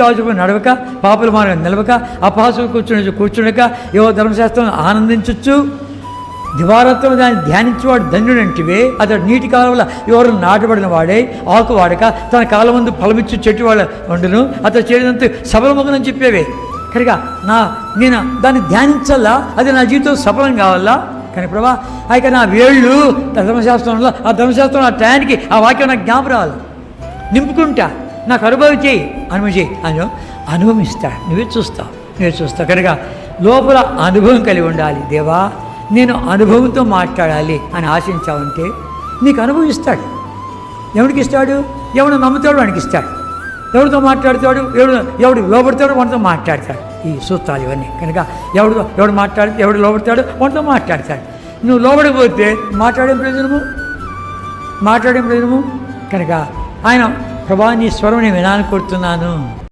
రాజుకు నడవక, పాపుల మార్గం నిలవక, అపహాసులు కూర్చుండక, ఏవో ధర్మశాస్త్రం ఆనందించచ్చు, దివారాత్రం దాన్ని ధ్యానించేవాడు ధన్యుడంటివే. అతడు నీటి కాలంలో ఎవరు నాటబడిన వాడే, ఆకు వాడక తన కాలం ముందు ఫలమిచ్చు చెట్టు వాళ్ళ వండును, అతడు చేయడంతో సఫలమగునని చెప్పేవే. కనుక నేను దాన్ని ధ్యానించాలా, అది నా జీవితం సఫలం కావాలా. కానీ ప్రభా ఇక నా వేళ్ళు ధర్మశాస్త్రంలో, ఆ ధర్మశాస్త్రం ఆ టయానికి ఆ వాక్యం నాకు జ్ఞాపకం రావాలి, నింపుకుంటా, నాకు అనుభవం చేయి, అనుభవం చేయి అని అనుభవిస్తా. నువ్వే చూస్తావు. కనుక లోపల అనుభవం కలిగి ఉండాలి. దేవా నేను అనుభవంతో మాట్లాడాలి అని ఆశించావంటే నీకు అనుభవం ఇస్తాడు. ఎవరికి ఇస్తాడు? ఎవడు నమ్ముతాడు వాడికి ఇస్తాడు. ఎవరితో మాట్లాడతాడు? ఎవడు లోపడతాడు వాడితో మాట్లాడతాడు. ఈ సూత్రాలు ఇవన్నీ. కనుక ఎవడు లోపడతాడు వాడితో మాట్లాడతాడు. నువ్వు లోపడిపోతే మాట్లాడే ప్రయోజనము. కనుక ఆయన ప్రభా నీ స్వరం నేను వినాలని కోరుతున్నాను.